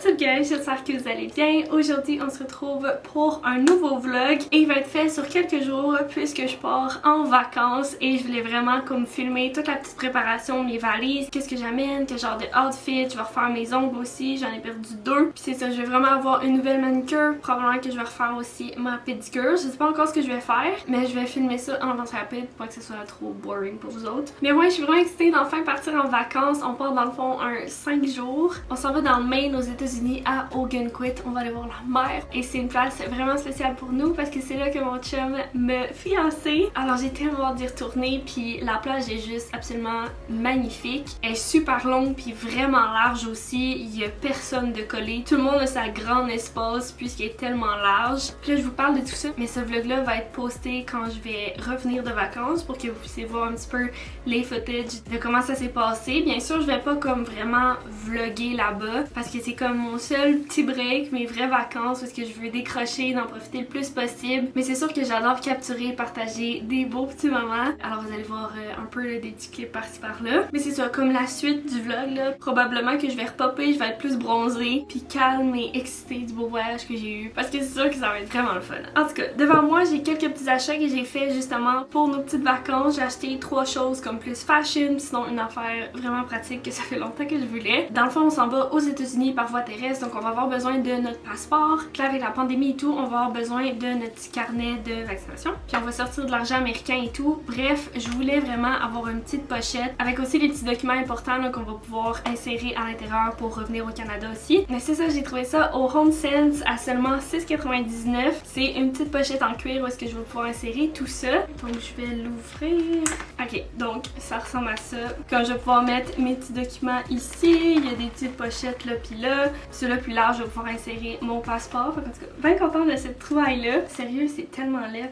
What's up guys, j'espère que vous allez bien. Aujourd'hui on se retrouve pour un nouveau vlog et il va être fait sur quelques jours puisque je pars en vacances et je voulais vraiment comme filmer toute la petite préparation, mes valises, qu'est-ce que j'amène, quel genre de outfit, je vais refaire mes ongles aussi, j'en ai perdu 2. Puis c'est ça, je vais vraiment avoir une nouvelle manicure, probablement que je vais refaire aussi ma pédicure. Je sais pas encore ce que je vais faire, mais je vais filmer ça en avance rapide pour pas que ce soit trop boring pour vous autres. Mais ouais, je suis vraiment excitée d'enfin partir en vacances. On part dans le fond un 5 jours. On s'en va dans le Maine aux États-Unis à Ogunquit. On va aller voir la mer et c'est une place vraiment spéciale pour nous parce que c'est là que mon chum me fiancé. Alors j'ai tellement hâte d'y retourner, puis la plage est juste absolument magnifique. Elle est super longue puis vraiment large aussi. Il y a personne de collé. Tout le monde a sa grande espace puisqu'il est tellement large. Puis là je vous parle de tout ça, mais ce vlog là va être posté quand je vais revenir de vacances pour que vous puissiez voir un petit peu les footage de comment ça s'est passé. Bien sûr je vais pas comme vraiment vlogger là-bas parce que c'est comme mon seul petit break, mes vraies vacances parce que je veux décrocher, d'en profiter le plus possible. Mais c'est sûr que j'adore capturer, partager des beaux petits moments. Alors vous allez voir un peu là, des petits clips par-ci par-là. Mais c'est ça, comme la suite du vlog là, probablement que je vais repopper, je vais être plus bronzée, puis calme et excitée du beau voyage que j'ai eu parce que c'est sûr que ça va être vraiment le fun. En tout cas, devant moi j'ai quelques petits achats que j'ai fait justement pour nos petites vacances. J'ai acheté 3 choses comme plus fashion, sinon une affaire vraiment pratique que ça fait longtemps que je voulais. Dans le fond, on s'en va aux États-Unis par voie terrestre, donc on va avoir besoin de notre passeport. Puis là, avec la pandémie et tout, on va avoir besoin de notre petit carnet de vaccination. Puis on va sortir de l'argent américain et tout. Bref, je voulais vraiment avoir une petite pochette avec aussi les petits documents importants qu'on va pouvoir insérer à l'intérieur pour revenir au Canada aussi. Mais c'est ça, j'ai trouvé ça au HomeSense à seulement 6,99. C'est une petite pochette en cuir où est-ce que je vais pouvoir insérer tout ça. Donc je vais l'ouvrir. Ok, donc ça ressemble à ça. Comme je vais pouvoir mettre mes petits documents ici, il y a des petites pochettes là puis là. Celui-là plus large, je vais pouvoir insérer mon passeport. En tout cas, bien contente de cette trouvaille-là. Sérieux, c'est tellement laid.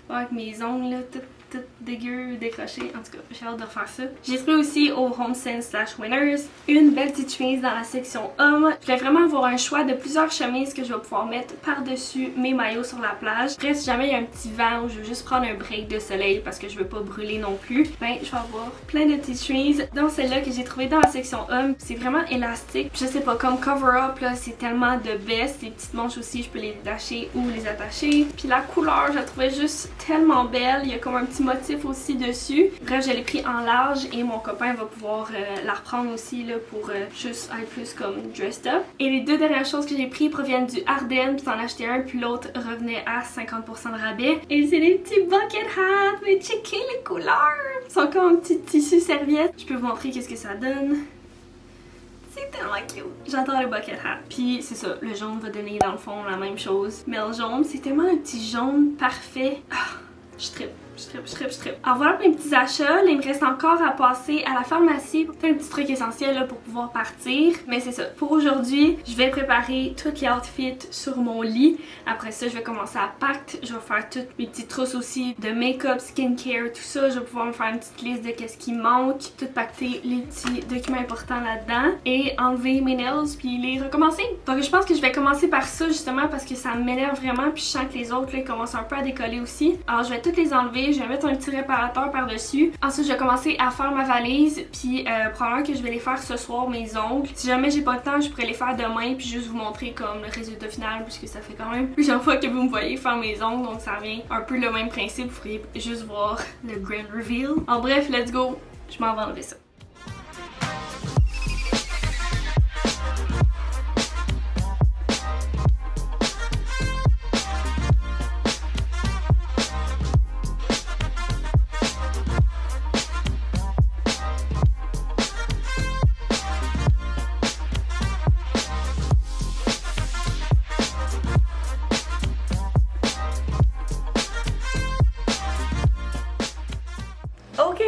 Avec mes ongles là, tout dégueu, décroché. En tout cas, j'ai hâte de refaire ça. J'ai trouvé aussi au HomeSense/Winners une belle petite chemise dans la section homme. Je voulais vraiment avoir un choix de plusieurs chemises que je vais pouvoir mettre par-dessus mes maillots sur la plage. Bref, si jamais il y a un petit vent ou je veux juste prendre un break de soleil parce que je veux pas brûler non plus, ben je vais avoir plein de petites chemises. Dont celle-là que j'ai trouvée dans la section homme. C'est vraiment élastique. Je sais pas, comme cover-up là, c'est tellement de best. Les petites manches aussi, je peux les détacher ou les attacher. Puis la couleur, je la trouvais juste tellement belle. Il y a comme un petit motif aussi dessus. Bref, je l'ai pris en large et mon copain va pouvoir la reprendre aussi là, pour juste être plus comme dressed up. Et les 2 dernières choses que j'ai pris proviennent du Ardennes, puis t'en achetais un puis l'autre revenait à 50% de rabais. Et c'est les petits bucket hats, mais checkez les couleurs! Ils sont comme un petit tissu serviette. Je peux vous montrer qu'est-ce que ça donne. C'est tellement cute! J'adore le bucket hat. Puis c'est ça, le jaune va donner dans le fond la même chose. Mais le jaune, c'est tellement un petit jaune parfait. Ah, je trippe. Je trippe. Alors voilà pour mes petits achats. Là, il me reste encore à passer à la pharmacie pour faire un petit truc essentiel là, pour pouvoir partir. Mais c'est ça. Pour aujourd'hui, je vais préparer tous les outfits sur mon lit. Après ça, je vais commencer à pack. Je vais faire toutes mes petites trousses aussi de make-up, skincare, tout ça. Je vais pouvoir me faire une petite liste de qu'est-ce qui manque. Tout pacter les petits documents importants là-dedans. Et enlever mes nails puis les recommencer. Donc je pense que je vais commencer par ça justement parce que ça m'énerve vraiment. Puis je sens que les autres là, commencent un peu à décoller aussi. Alors je vais toutes les enlever. Je vais mettre un petit réparateur par-dessus. Ensuite, je vais commencer à faire ma valise. Puis, probablement que je vais les faire ce soir, mes ongles. Si jamais j'ai pas le temps, je pourrais les faire demain. Puis, juste vous montrer comme le résultat final. Puisque ça fait quand même plusieurs fois que vous me voyez faire mes ongles. Donc, ça revient un peu le même principe. Vous pourriez juste voir le grand reveal. En bref, let's go. Je m'en vais enlever ça.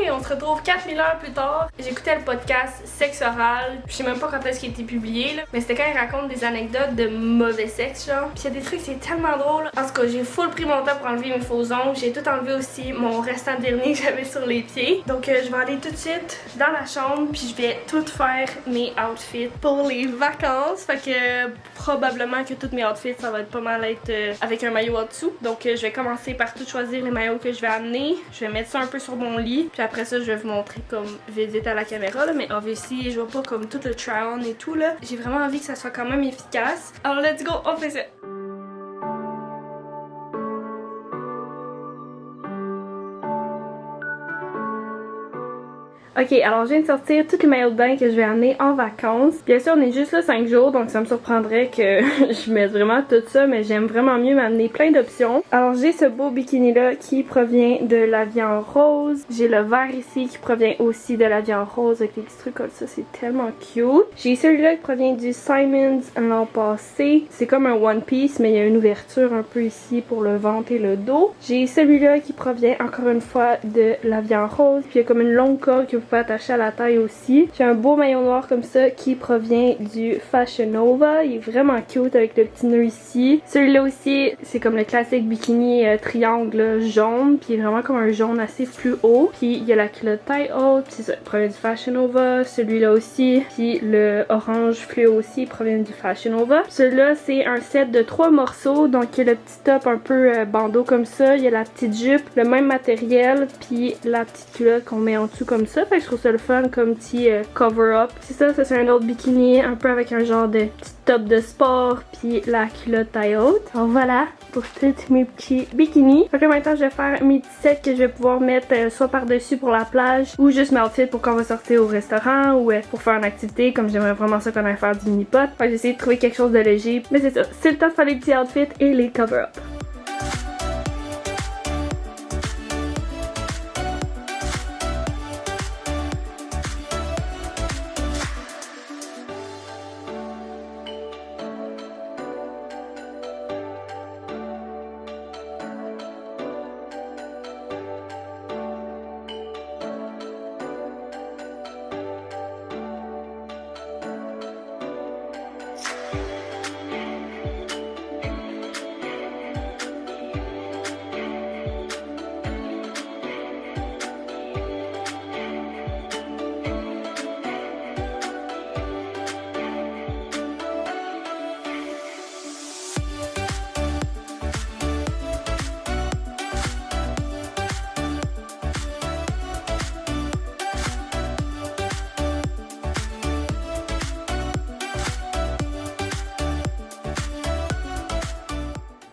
On se retrouve 4000 heures plus tard. J'écoutais le podcast Sexe oral. Je sais même pas quand est-ce qu'il a été publié, là. Mais c'était quand il raconte des anecdotes de mauvais sexe, genre. Puis il y a des trucs, c'est tellement drôle. En tout cas, j'ai full pris mon temps pour enlever mes faux ongles. J'ai tout enlevé aussi mon restant de vernis que j'avais sur les pieds. Donc je vais aller tout de suite dans la chambre. Puis je vais tout faire mes outfits pour les vacances. Fait que probablement que tous mes outfits, ça va être pas mal être avec un maillot en dessous. Donc je vais commencer par tout choisir les maillots que je vais amener. Je vais mettre ça un peu sur mon lit. Puis après ça, je vais vous montrer comme vite à la caméra là, mais obviously je vois pas comme tout le try-on et tout là. J'ai vraiment envie que ça soit quand même efficace. Alors let's go, on fait ça! Ok, alors je viens de sortir tous les maillots de bain que je vais amener en vacances. Bien sûr, on est juste là 5 jours, donc ça me surprendrait que je mette vraiment tout ça, mais j'aime vraiment mieux m'amener plein d'options. Alors j'ai ce beau bikini là qui provient de la viande rose. J'ai le vert ici qui provient aussi de la viande rose avec les petits trucs comme ça, c'est tellement cute. J'ai celui-là qui provient du Simons l'an passé. C'est comme un one piece, mais il y a une ouverture un peu ici pour le ventre et le dos. J'ai celui-là qui provient encore une fois de la viande rose, puis il y a comme une longue corde que vous pouvez attacher à la taille aussi. J'ai un beau maillot noir comme ça qui provient du Fashion Nova. Il est vraiment cute avec le petit nœud ici. Celui-là aussi, c'est comme le classique bikini triangle jaune, puis il est vraiment comme un jaune assez fluo. Puis il y a la culotte taille haute, c'est ça, il provient du Fashion Nova. Celui-là aussi, puis le orange fluo aussi provient du Fashion Nova. Celui-là, c'est un set de 3 morceaux, donc il y a le petit top un peu bandeau comme ça, il y a la petite jupe, le même matériel, puis la petite culotte qu'on met en dessous comme ça. Fait que je trouve ça le fun comme petit cover-up. C'est ça c'est un autre bikini un peu avec un genre de petit top de sport puis la culotte taille haute. Alors voilà pour tous mes petits bikinis. Fait que maintenant je vais faire mes petits sets que je vais pouvoir mettre soit par-dessus pour la plage ou juste mes outfits pour quand on va sortir au restaurant ou pour faire une activité comme j'aimerais vraiment ça qu'on aille faire du mini-pot. Fait que j'ai essayé de trouver quelque chose de léger. Mais c'est ça, c'est le temps de faire les petits outfits et les cover-up.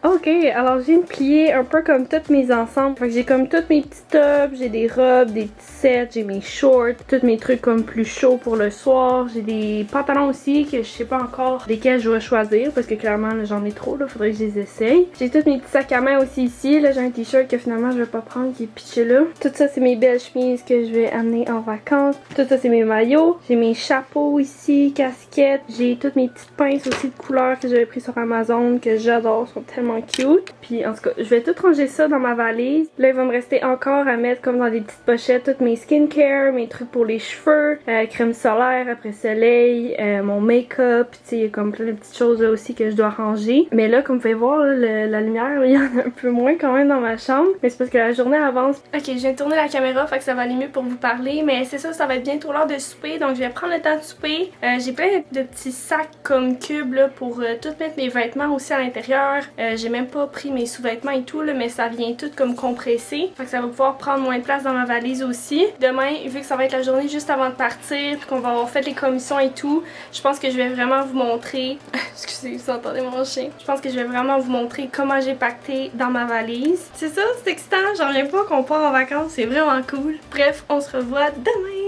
Ok, alors j'ai plié un peu comme tous mes ensembles. Fait que j'ai comme tous mes petits tops, j'ai des robes, des petits sets, j'ai mes shorts, tous mes trucs comme plus chauds pour le soir. J'ai des pantalons aussi que je sais pas encore lesquels je vais choisir parce que clairement j'en ai trop, là, faudrait que je les essaye. J'ai tous mes petits sacs à main aussi ici. Là j'ai un t-shirt que finalement je vais pas prendre qui est pitché là. Tout ça c'est mes belles chemises que je vais amener en vacances. Tout ça c'est mes maillots. J'ai mes chapeaux ici, casquettes. J'ai toutes mes petites pinces aussi de couleurs que j'avais pris sur Amazon que j'adore, sont tellement cute. Puis en tout cas, je vais tout ranger ça dans ma valise. Là, il va me rester encore à mettre comme dans des petites pochettes toutes mes skincare, mes trucs pour les cheveux, crème solaire après soleil, mon make-up. Tu sais, il y a comme plein de petites choses là aussi que je dois ranger. Mais là, comme vous pouvez voir, là, la lumière, il y en a un peu moins quand même dans ma chambre. Mais c'est parce que la journée avance. Ok, je viens de tourner la caméra, fait que ça va aller mieux pour vous parler. Mais c'est ça, ça va être bientôt l'heure de souper. Donc je vais prendre le temps de souper. J'ai plein de petits sacs comme cubes là pour tout mettre mes vêtements aussi à l'intérieur. J'ai même pas pris mes sous-vêtements et tout là, mais ça vient tout comme compressé. Fait que ça va pouvoir prendre moins de place dans ma valise aussi. Demain, vu que ça va être la journée juste avant de partir, puis qu'on va avoir fait les commissions et tout, je pense que je vais vraiment vous montrer... Excusez, vous entendez mon chien. Je pense que je vais vraiment vous montrer comment j'ai pacté dans ma valise. C'est ça, c'est excitant. J'en reviens pas qu'on part en vacances, c'est vraiment cool. Bref, on se revoit demain!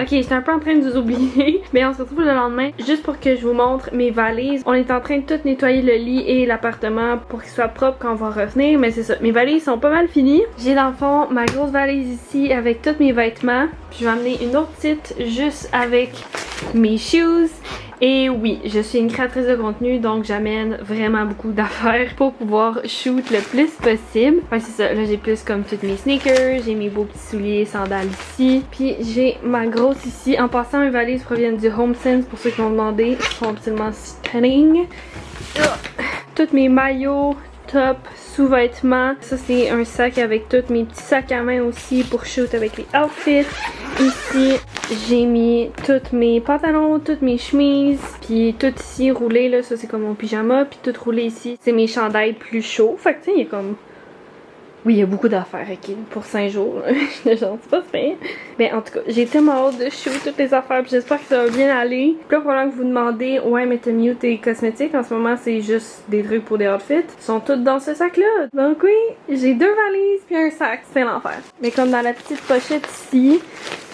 Ok, j'étais un peu en train de vous oublier, mais on se retrouve le lendemain juste pour que je vous montre mes valises. On est en train de tout nettoyer le lit et l'appartement pour qu'il soit propre quand on va revenir, mais c'est ça, mes valises sont pas mal finies. J'ai dans le fond ma grosse valise ici avec tous mes vêtements. Puis je vais amener une autre petite juste avec mes shoes. Et oui, je suis une créatrice de contenu, donc j'amène vraiment beaucoup d'affaires pour pouvoir shoot le plus possible. Enfin c'est ça, là j'ai plus comme toutes mes sneakers, j'ai mes beaux petits souliers, sandales ici. Puis j'ai ma grosse ici. En passant, mes valises proviennent du HomeSense pour ceux qui m'ont demandé. Ils sont absolument stunning. Toutes mes maillots, tops, sous-vêtements. Ça c'est un sac avec tous mes petits sacs à main aussi pour shoot avec les outfits. Ici j'ai mis tous mes pantalons, toutes mes chemises, puis tout ici roulé là, ça c'est comme mon pyjama, puis tout roulé ici c'est mes chandails plus chauds. Fait que tu sais il y a comme Oui, il y a beaucoup d'affaires, ok, pour 5 jours. Genre, c'est pas fait. Mais en tout cas, j'ai tellement hâte de shoot toutes les affaires, puis j'espère que ça va bien aller. Puis là, pendant que vous demandez, ouais, mais t'as mieux tes cosmétiques, en ce moment, c'est juste des trucs pour des outfits. Ils sont tous dans ce sac-là. Donc oui, j'ai 2 valises puis un sac. C'est l'enfer. Mais comme dans la petite pochette ici,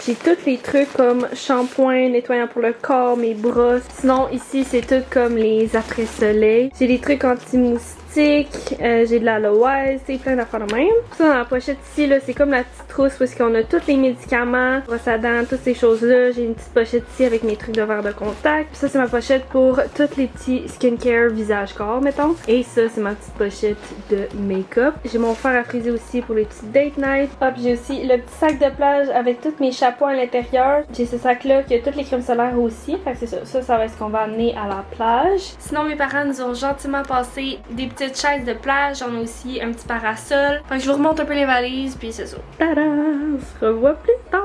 j'ai tous les trucs comme shampoing, nettoyant pour le corps, mes brosses. Sinon, ici, c'est tout comme les après-soleil. J'ai des trucs anti-moustiques. J'ai de l'aloe, c'est plein d'affaires de même. Ça, dans la pochette ici, là, c'est comme la petite trousse parce qu'on a tous les médicaments, brosse à dents, toutes ces choses-là. J'ai une petite pochette ici avec mes trucs de verre de contact. Puis ça, c'est ma pochette pour tous les petits skincare visage-corps, mettons. Et ça, c'est ma petite pochette de make-up. J'ai mon fer à friser aussi pour les petites date night. Hop, j'ai aussi le petit sac de plage avec tous mes chapeaux à l'intérieur. J'ai ce sac-là qui a toutes les crèmes solaires aussi. Fait que c'est ça. Ça va être ce qu'on va amener à la plage. Sinon, mes parents nous ont gentiment passé des petites chaises de plage, on a aussi un petit parasol. Fait que je vous remonte un peu les valises, puis c'est ça. Tada! On se revoit plus tard!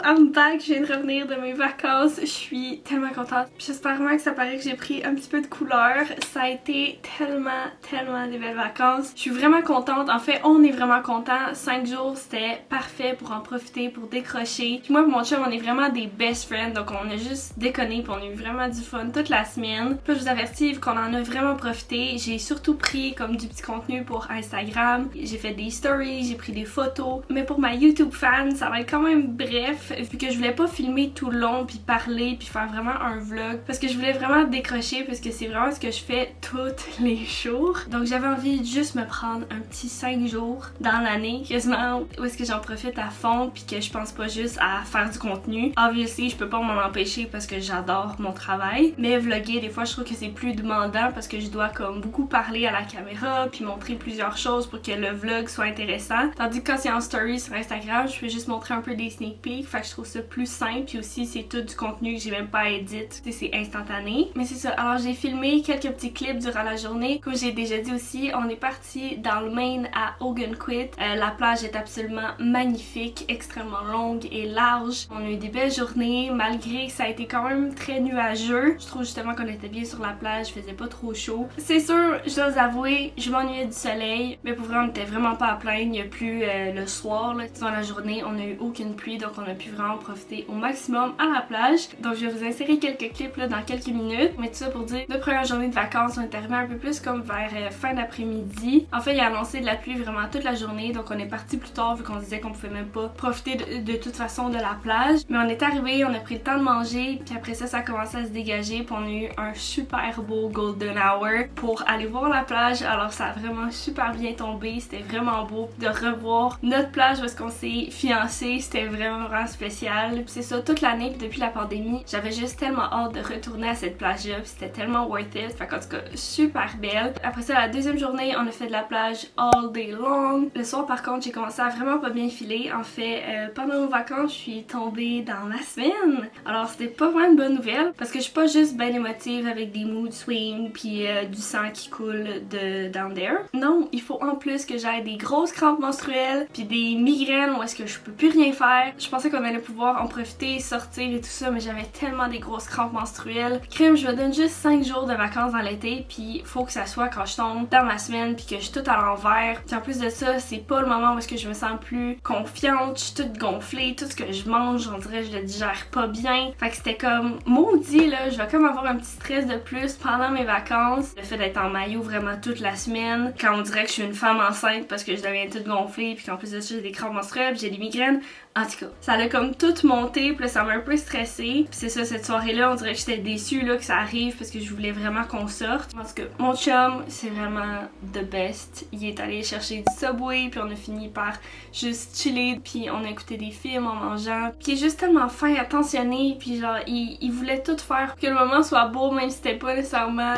I'm back, je viens de revenir de mes vacances, je suis tellement contente. J'espère vraiment que ça paraît que j'ai pris un petit peu de couleur. Ça a été tellement des belles vacances. Je suis vraiment contente, en fait on est vraiment content. 5 jours c'était parfait pour en profiter, pour décrocher. Puis moi et mon chum on est vraiment des best friends, donc on a juste déconné puis on a eu vraiment du fun toute la semaine. Puis je vous avertis qu'on en a vraiment profité. J'ai surtout pris comme du petit contenu pour Instagram. J'ai fait des stories, j'ai pris des photos. Mais pour ma YouTube fan, ça va être quand même bref, vu que je voulais pas filmer tout le long puis parler puis faire vraiment un vlog parce que je voulais vraiment décrocher parce que c'est vraiment ce que je fais tous les jours. Donc j'avais envie de juste me prendre un petit 5 jours dans l'année quasiment où est-ce que j'en profite à fond puis que je pense pas juste à faire du contenu. Obviously je peux pas m'en empêcher parce que j'adore mon travail, mais vlogger des fois je trouve que c'est plus demandant parce que je dois comme beaucoup parler à la caméra puis montrer plusieurs choses pour que le vlog soit intéressant. Tandis que quand c'est en story sur Instagram, je peux juste montrer un peu des sneak peeks, fait que je trouve ça plus simple puis aussi c'est tout du contenu que j'ai même pas à edit, c'est instantané. Mais c'est ça, alors j'ai filmé quelques petits clips durant la journée. Comme j'ai déjà dit aussi, on est parti dans le Maine à Ogunquit. La plage est absolument magnifique, extrêmement longue et large. On a eu des belles journées malgré que ça a été quand même très nuageux. Je trouve justement qu'on était bien sur la plage, il faisait pas trop chaud. C'est sûr, je dois avouer, je m'ennuyais du soleil, mais pour vrai on était vraiment pas à plaindre. Il y a plus le soir, là, dans la journée, on a eu aucune pluie donc on a pu vraiment profiter au maximum à la plage. Donc je vais vous insérer quelques clips là dans quelques minutes. Mais tout ça pour dire, notre première journée de vacances, on est arrivé un peu plus comme vers fin d'après-midi. En fait, il a annoncé de la pluie vraiment toute la journée, donc on est parti plus tard vu qu'on disait qu'on pouvait même pas profiter de toute façon de la plage. Mais on est arrivé, on a pris le temps de manger, puis après ça, ça a commencé à se dégager, puis on a eu un super beau golden hour pour aller voir la plage. Alors ça a vraiment super bien tombé, c'était vraiment beau de revoir notre plage parce qu'on s'est fiancés, c'était vraiment spécial. Puis c'est ça, toute l'année, puis depuis la pandémie, j'avais juste tellement hâte de retourner à cette plage-là, puis c'était tellement worth it. Fait qu'en tout cas, super belle. Après ça, la deuxième journée, on a fait de la plage all day long. Le soir, par contre, j'ai commencé à vraiment pas bien filer. En fait, pendant nos vacances, je suis tombée dans ma semaine. Alors, c'était pas vraiment une bonne nouvelle, parce que je suis pas juste bien émotive avec des mood swings, puis du sang qui coule de down there. Non, il faut en plus que j'aie des grosses crampes menstruelles, puis des migraines où est-ce que je peux plus rien faire. Je pensais qu'on allait pouvoir pouvoir en profiter, sortir et tout ça, mais j'avais tellement des grosses crampes menstruelles. Crime, je me donne juste 5 jours de vacances dans l'été, puis faut que ça soit quand je tombe dans ma semaine, puis que je suis toute à l'envers. Puis en plus de ça, c'est pas le moment où est-ce que je me sens plus confiante, je suis toute gonflée, tout ce que je mange, on dirait que je le digère pas bien. Fait que c'était comme maudit là, je vais comme avoir un petit stress de plus pendant mes vacances. Le fait d'être en maillot vraiment toute la semaine, quand on dirait que je suis une femme enceinte parce que je deviens toute gonflée, puis qu'en plus de ça j'ai des crampes menstruelles, puis j'ai des migraines. En tout cas, ça a comme tout monté, puis là, ça m'a un peu stressée. Puis c'est ça, cette soirée-là, on dirait que j'étais déçue là, que ça arrive parce que je voulais vraiment qu'on sorte. En tout cas, mon chum, c'est vraiment the best. Il est allé chercher du Subway, puis on a fini par juste chiller, puis on a écouté des films en mangeant. Puis il est juste tellement fin, attentionné, puis genre, il voulait tout faire pour que le moment soit beau, même si c'était pas nécessairement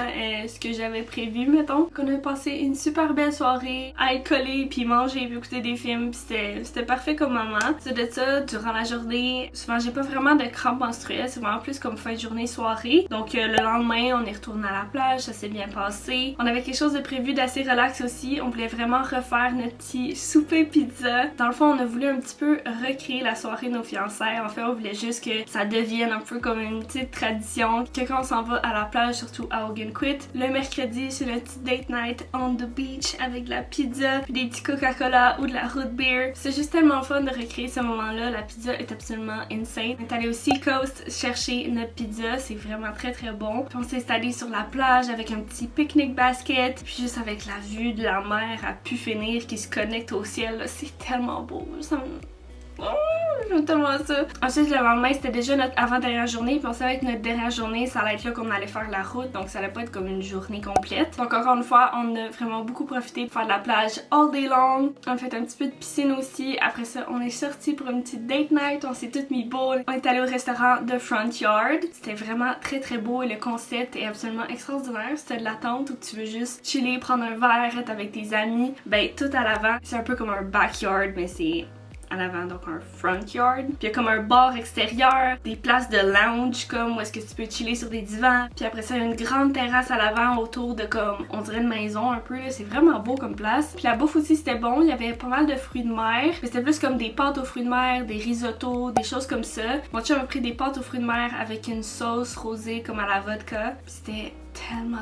ce que j'avais prévu, mettons. Donc on a passé une super belle soirée à être collés, puis manger, puis écouter des films, puis c'était parfait comme moment. De ça, durant la journée, souvent j'ai pas vraiment de crampes menstruelles, c'est vraiment plus comme fin de journée, soirée. Donc le lendemain, on est retourné à la plage, ça s'est bien passé. On avait quelque chose de prévu d'assez relax aussi, on voulait vraiment refaire notre petit souper pizza. Dans le fond, on a voulu un petit peu recréer la soirée de nos fiançailles. En fait, on voulait juste que ça devienne un peu comme une petite tradition, que quand on s'en va à la plage, surtout à Ogunquit, le mercredi, c'est notre petite date night on the beach avec de la pizza, puis des petits Coca-Cola ou de la root beer. C'est juste tellement fun de recréer ce moment-là. La pizza est absolument insane. On est allé au Seacoast chercher notre pizza, c'est vraiment très très bon. Puis on s'est installé sur la plage avec un petit picnic basket, puis juste avec la vue de la mer à pu finir qui se connecte au ciel, c'est tellement beau. Ça me... Oh, j'aime tellement ça. Ensuite, le lendemain, c'était déjà notre avant-dernière journée. Puis on savait que notre dernière journée, ça allait être là qu'on allait faire la route. Donc ça allait pas être comme une journée complète. Donc encore une fois, on a vraiment beaucoup profité pour faire de la plage all day long. On a fait un petit peu de piscine aussi. Après ça, on est sorti pour une petite date night. On s'est toutes mis beau. On est allé au restaurant de Front Yard. C'était vraiment très très beau et le concept est absolument extraordinaire. C'était de la tente où tu veux juste chiller, prendre un verre, être avec tes amis. Ben tout à l'avant. C'est un peu comme un backyard, mais c'est à l'avant, donc un front yard. Puis il y a comme un bar extérieur, des places de lounge comme où est-ce que tu peux chiller sur des divans. Puis après ça, il y a une grande terrasse à l'avant autour de comme, on dirait une maison un peu là. C'est vraiment beau comme place. Puis la bouffe aussi c'était bon, il y avait pas mal de fruits de mer. Mais c'était plus comme des pâtes aux fruits de mer, des risottos, des choses comme ça. Mon chum a pris des pâtes aux fruits de mer avec une sauce rosée comme à la vodka. Puis c'était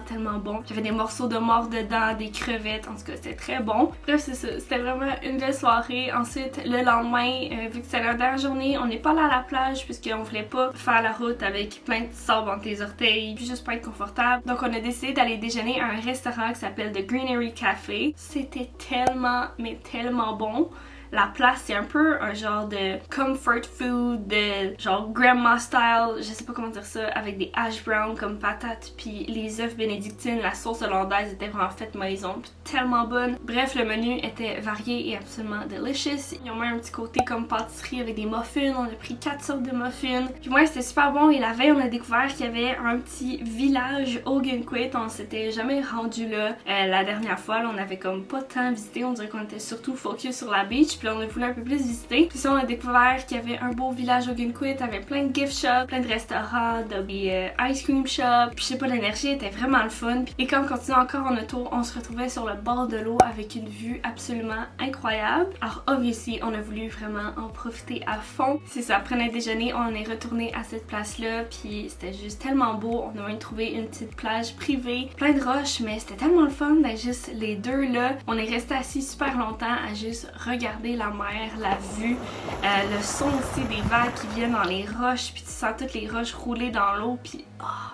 tellement bon. J'avais des morceaux de mort dedans, des crevettes, en tout cas c'était très bon. Bref, c'est ça, c'était vraiment une belle soirée. Ensuite, le lendemain, vu que c'était la dernière journée, on n'est pas allé à la plage puisqu'on voulait pas faire la route avec plein de sable entre les orteils, puis juste pas être confortable. Donc on a décidé d'aller déjeuner à un restaurant qui s'appelle The Greenery Café. C'était tellement, mais tellement bon. La place, c'est un peu un genre de comfort food, de genre grandma style, je sais pas comment dire ça, avec des hash browns comme patates, puis les œufs bénédictines, la sauce hollandaise était vraiment faite maison, puis tellement bonne. Bref, le menu était varié et absolument delicious. Ils ont mis un petit côté comme pâtisserie avec des muffins, on a pris 4 sortes de muffins. Puis moi, c'était super bon et la veille, on a découvert qu'il y avait un petit village Ogunquit, on s'était jamais rendu là. La dernière fois, là, on avait comme pas tant visité, on dirait qu'on était surtout focus sur la beach. Puis là, on a voulu un peu plus visiter. Puis ça, on a découvert qu'il y avait un beau village Ogunquit avec plein de gift shops, plein de restaurants, des ice cream shops. Puis je sais pas, l'énergie était vraiment le fun. Et quand on continue encore en auto, on se retrouvait sur le bord de l'eau avec une vue absolument incroyable. Alors obviously, on a voulu vraiment en profiter à fond. C'est ça, après notre déjeuner, on est retourné à cette place-là. Puis c'était juste tellement beau. On a même trouvé une petite plage privée, plein de roches, mais c'était tellement le fun d'être juste les deux là. On est resté assis super longtemps à juste regarder la mer, la vue, le son aussi des vagues qui viennent dans les roches, puis tu sens toutes les roches rouler dans l'eau, puis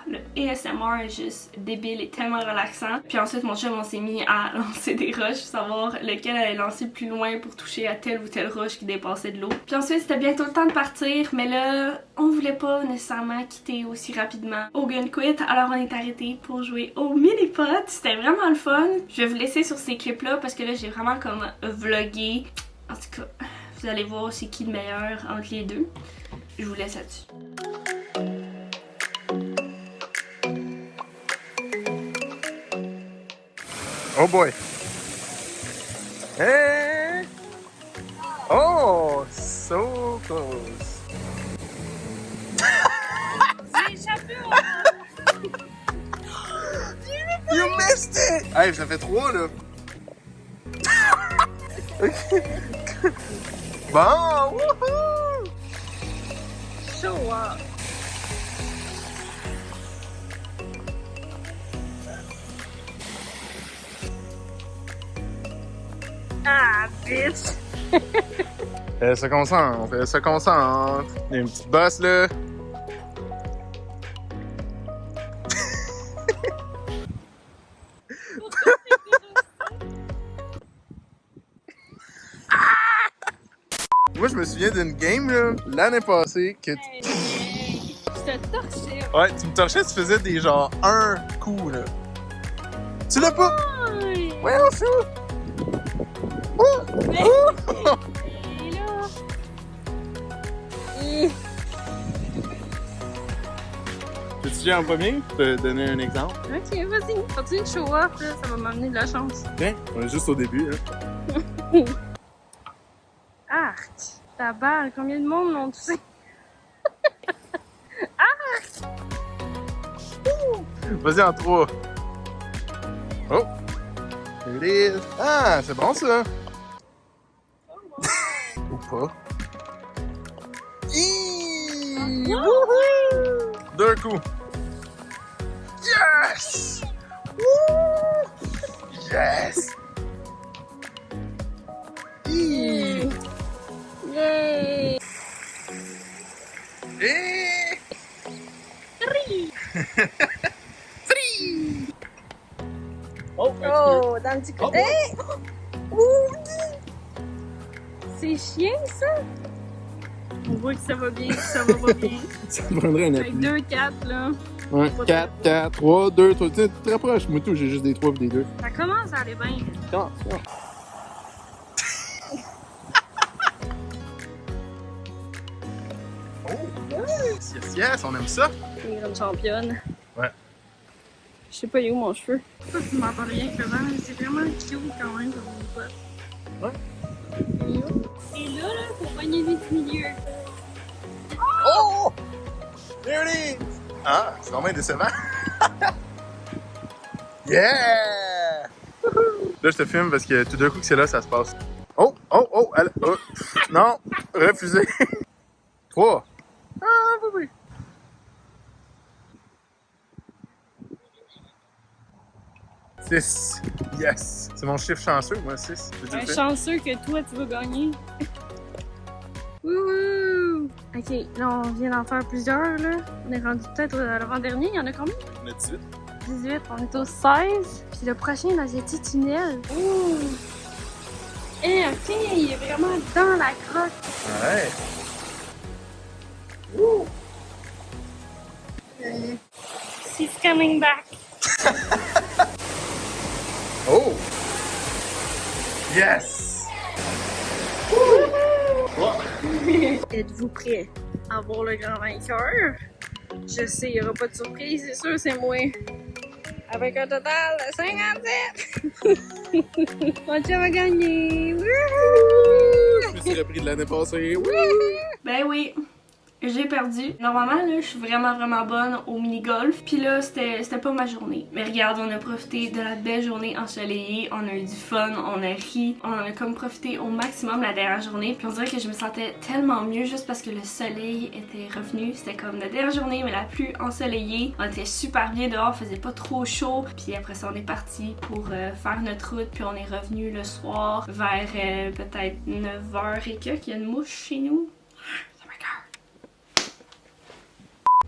le ASMR est juste débile et tellement relaxant. Puis ensuite mon chum on s'est mis à lancer des roches, savoir lequel allait lancer plus loin pour toucher à telle ou telle roche qui dépassait de l'eau. Puis ensuite c'était bientôt le temps de partir, mais là on voulait pas nécessairement quitter aussi rapidement Ogunquit, alors on est arrêté pour jouer au mini-pot. C'était vraiment le fun. Je vais vous laisser sur ces clips là parce que là j'ai vraiment comme vlogué. En tout cas, vous allez voir c'est qui le meilleur entre les deux. Je vous laisse là-dessus. Oh boy. Hey! Oh, so close. J'ai échappé You missed it! Hey, ça fait 3 là. Bon, wouhou! show off. Ah, bitch! Ça concentre, on fait ça concentre. Il y a une petite bosse là. Moi, je me souviens d'une game là, l'année passée que Je te torchais. ouais, tu me torchais, tu faisais des genre un coup là. Tu l'as pas? Ouais, on fait. Mais... Et là... T'es-tu déjà en premier? Je peux te donner un exemple. Ok, vas-y. Continue de show off, là. Ça va m'amener de la chance. Tiens, on est juste au début là. Arc! Ta balle, combien de monde l'ont touché? Arc! Vas-y en 3. Oh! Here it is. Ah, c'est bon ça! Ou pas. Hi! Wouhou! D'un coup. Yes! Wouh! Yes! Hi! Yay! Et... Three! Three! Oh, dans le petit côté! C'est chien, ça? On voit que ça va bien, que ça va pas bien. Ça me prendrait un Avec appui. 2, 4, là. Ouais, 4, 4, 3, 2, 3. Tu te rapproches, moi tout, j'ai juste des 3 et des 2. Ça commence à aller bien. Comment ça? Oh, yes, yes, yes, on aime ça. Une grande championne. Ouais. Je sais pas, il est où mon cheveu? Ça, tu m'entends rien que le vent, mais c'est vraiment cute quand même comme une pote. Ouais. Et là, faut pogner les petits milieux. Oh! There it is! Ah, c'est vraiment décevant. Yeah! Là, je te filme parce que tout d'un coup que c'est là, ça se passe. Oh, oh, oh, elle, oh. Non, refusé. 3. Ah, oui, oui. 6. Yes! C'est mon chiffre chanceux, moi, 6. Un chanceux que toi, tu vas gagner. Wouhou! Ok, là, on vient d'en faire plusieurs, là. On est rendu peut-être à l'avant-dernier. Il y en a combien? On a 18. 18. On est au 16. Puis le prochain, là, j'ai dit tunnel. Ouh! Eh, ok, il est vraiment dans la crotte. Ouais. Ouh! She's coming back. Oh! Yes! Êtes-vous prêts à voir le grand vainqueur? Je sais, il n'y aura pas de surprise, c'est sûr, c'est moi. Avec un total de 57! Mon chum a gagné! Wouhou! Je me suis repris de l'année passée. Ben oui, j'ai perdu. Normalement, là, je suis vraiment bonne au mini-golf. Puis là, c'était pas ma journée. Mais regarde, on a profité de la belle journée ensoleillée. On a eu du fun, on a ri. On en a comme profité au maximum la dernière journée. Puis on dirait que je me sentais tellement mieux juste parce que le soleil était revenu. C'était comme la dernière journée, mais la plus ensoleillée. On était super bien dehors, il faisait pas trop chaud. Puis après ça, on est parti pour faire notre route. Puis on est revenu le soir vers peut-être 9h et quelques. Il y a une mouche chez nous.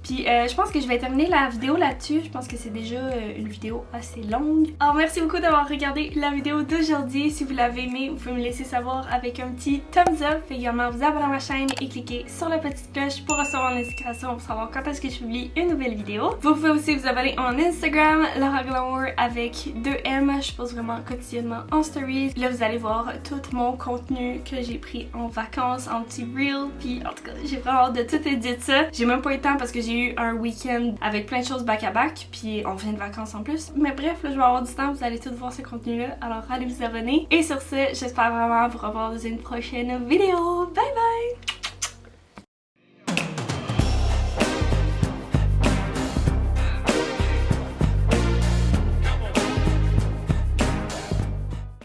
Puis je pense que je vais terminer la vidéo là-dessus. Je pense que c'est déjà une vidéo assez longue. Alors merci beaucoup d'avoir regardé la vidéo d'aujourd'hui. Si vous l'avez aimé, vous pouvez me laisser savoir avec un petit thumbs up. Également vous abonner à ma chaîne et cliquer sur la petite cloche pour recevoir une notification pour savoir quand est-ce que je publie une nouvelle vidéo. Vous pouvez aussi vous abonner en Instagram, Laura Glamour avec 2M. Je pose vraiment quotidiennement en stories. Là vous allez voir tout mon contenu que j'ai pris en vacances, en petit reel. Puis en tout cas j'ai vraiment hâte de tout éditer ça. J'ai même pas eu le temps parce que j'ai eu un week-end avec plein de choses back-à-back, puis on vient de vacances en plus. Mais bref, là, je vais avoir du temps, vous allez tous voir ce contenu-là, alors allez vous abonner. Et sur ce, j'espère vraiment vous revoir dans une prochaine vidéo. Bye bye!